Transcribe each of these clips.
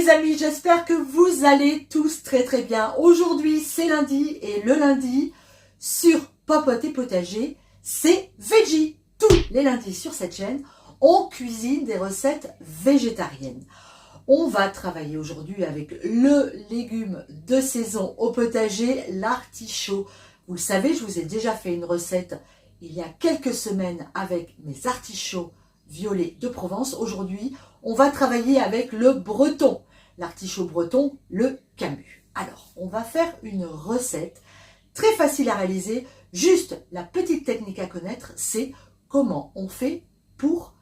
les amis, j'espère que vous allez tous très bien. Aujourd'hui c'est lundi et le lundi sur Popote et Potager, c'est Veggie. Tous les lundis sur cette chaîne, on cuisine des recettes végétariennes. On va travailler aujourd'hui avec le légume de saison au potager, l'artichaut. Vous le savez, je vous ai déjà fait une recette il y a quelques semaines avec mes artichauts violets de Provence. Aujourd'hui, on va travailler avec le breton, l'artichaut breton, le camus. Alors, on va faire une recette très facile à réaliser. Juste la petite technique à connaître, c'est comment on fait pour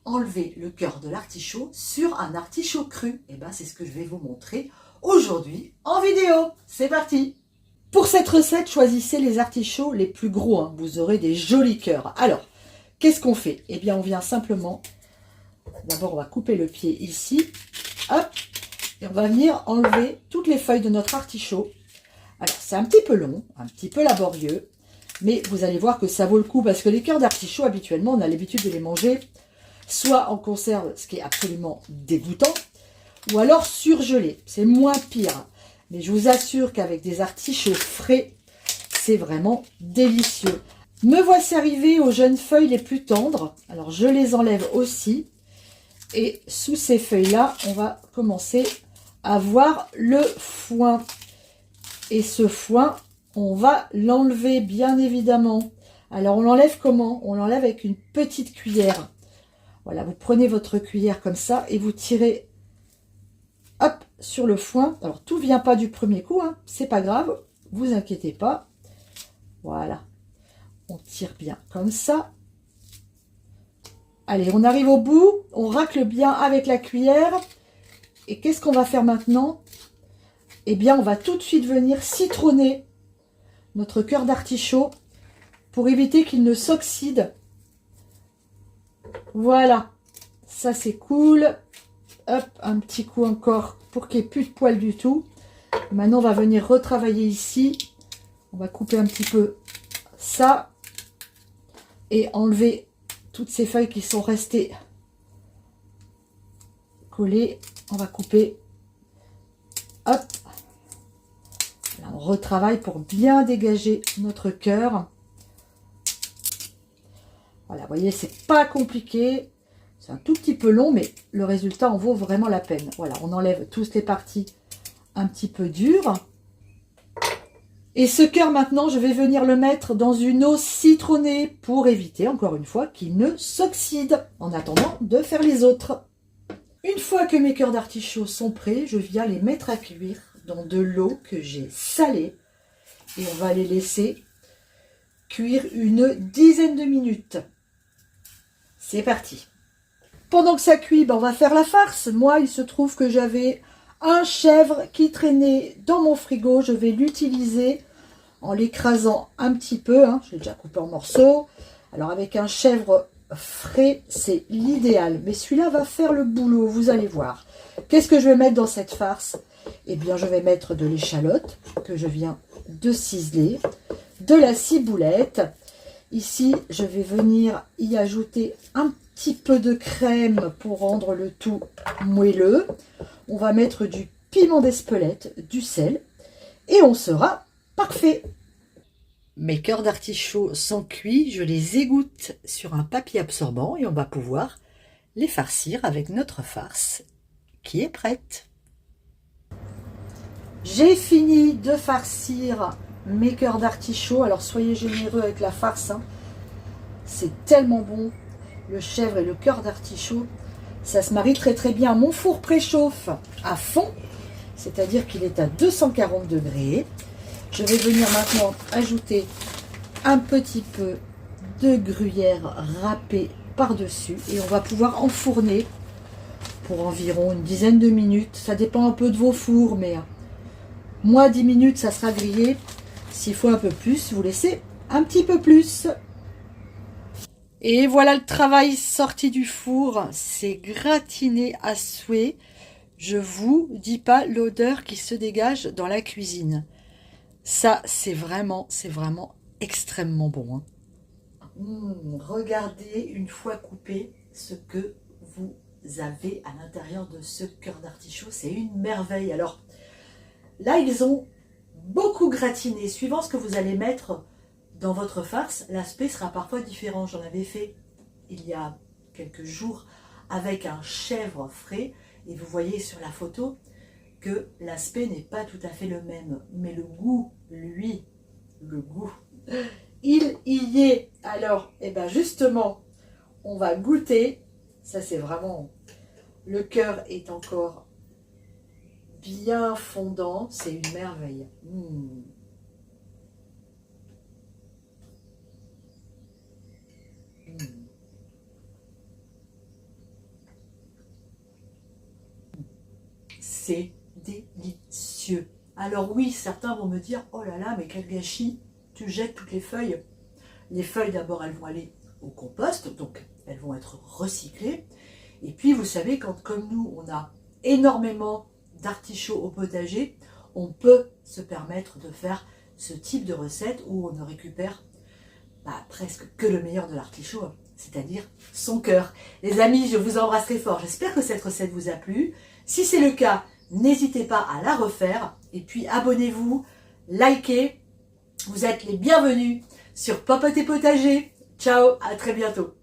enlever le cœur de l'artichaut sur un artichaut cru. Et bien, c'est ce que je vais vous montrer aujourd'hui en vidéo. C'est parti! Pour cette recette, choisissez les artichauts les plus gros, hein. Vous aurez des jolis cœurs. Alors, qu'est-ce qu'on fait? Eh bien, on vient simplement... D'abord, on va couper le pied ici. Hop! Et on va venir enlever toutes les feuilles de notre artichaut. Alors, c'est un petit peu long, un petit peu laborieux. Mais vous allez voir que ça vaut le coup parce que les cœurs d'artichaut, habituellement, on a l'habitude de les manger soit en conserve, ce qui est absolument dégoûtant, ou alors surgelés. C'est moins pire. Mais je vous assure qu'avec des artichauts frais, c'est vraiment délicieux. Me voici arrivée aux jeunes feuilles les plus tendres. Alors, je les enlève aussi. Et sous ces feuilles-là, on va commencer à voir le foin. Et ce foin, on va l'enlever, bien évidemment. Alors, on l'enlève comment? On l'enlève avec une petite cuillère. Voilà, vous prenez votre cuillère comme ça et vous tirez, hop, sur le foin. Alors, tout ne vient pas du premier coup, hein, c'est pas grave, vous inquiétez pas. Voilà, on tire bien comme ça. Allez, on arrive au bout, on racle bien avec la cuillère. Et qu'est-ce qu'on va faire maintenant? Eh bien, on va tout de suite venir citronner notre cœur d'artichaut pour éviter qu'il ne s'oxyde. Voilà, ça c'est cool. Hop, un petit coup encore pour qu'il n'y ait plus de poils du tout. Maintenant, on va venir retravailler ici. On va couper un petit peu ça et enlever toutes ces feuilles qui sont restées collées. On va couper. Hop. Là, on retravaille pour bien dégager notre cœur. Voilà, vous voyez, c'est pas compliqué. C'est un tout petit peu long, mais le résultat en vaut vraiment la peine. Voilà, on enlève toutes les parties un petit peu dures. Et ce cœur, maintenant, je vais venir le mettre dans une eau citronnée pour éviter, encore une fois, qu'il ne s'oxyde en attendant de faire les autres. Une fois que mes cœurs d'artichaut sont prêts, je viens les mettre à cuire dans de l'eau que j'ai salée. Et on va les laisser cuire une dizaine de minutes. C'est parti. Pendant que ça cuit, ben on va faire la farce. Moi, il se trouve que j'avais un chèvre qui traînait dans mon frigo. Je vais l'utiliser en l'écrasant un petit peu, hein. Je l'ai déjà coupé en morceaux. Alors, avec un chèvre frais, c'est l'idéal. Mais celui-là va faire le boulot, vous allez voir. Qu'est-ce que je vais mettre dans cette farce? Eh bien, je vais mettre de l'échalote que je viens de ciseler, de la ciboulette. Ici, je vais venir y ajouter un petit peu de crème pour rendre le tout moelleux. On va mettre du piment d'Espelette, du sel et on sera parfait. Mes cœurs d'artichaut sont cuits, je les égoutte sur un papier absorbant et on va pouvoir les farcir avec notre farce qui est prête. J'ai fini de farcir mes cœurs d'artichaut. Alors soyez généreux avec la farce, hein. C'est tellement bon. Le chèvre et le cœur d'artichaut, ça se marie très bien. Mon four préchauffe à fond, c'est-à-dire qu'il est à 240 degrés. Je vais venir maintenant ajouter un petit peu de gruyère râpée par-dessus et on va pouvoir enfourner pour environ une dizaine de minutes. Ça dépend un peu de vos fours, mais moi 10 minutes ça sera grillé. S'il faut un peu plus, vous laissez un petit peu plus. Et voilà le travail sorti du four. C'est gratiné à souhait. Je vous dis pas l'odeur qui se dégage dans la cuisine. Ça, c'est vraiment extrêmement bon, hein. Regardez, une fois coupé, ce que vous avez à l'intérieur de ce cœur d'artichaut. C'est une merveille. Alors là, ils ont beaucoup gratiné. Suivant ce que vous allez mettre dans votre farce, l'aspect sera parfois différent. J'en avais fait il y a quelques jours avec un chèvre frais et vous voyez sur la photo que l'aspect n'est pas tout à fait le même. Mais le goût, lui, le goût, il y est. Alors, et ben justement, on va goûter. Ça, c'est vraiment... Le cœur est encore bien fondant. C'est une merveille. C'est délicieux. Alors oui, certains vont me dire, oh là là, mais quel gâchis, tu jettes toutes les feuilles. Les feuilles, d'abord, elles vont aller au compost, donc elles vont être recyclées. Et puis, vous savez, quand comme nous, on a énormément d'artichauts au potager, on peut se permettre de faire ce type de recette où on ne récupère presque que le meilleur de l'artichaut, c'est-à-dire son cœur. Les amis, je vous embrasse très fort. J'espère que cette recette vous a plu. Si c'est le cas, n'hésitez pas à la refaire. Et puis, abonnez-vous, likez. Vous êtes les bienvenus sur Papoter Potager. Ciao, à très bientôt.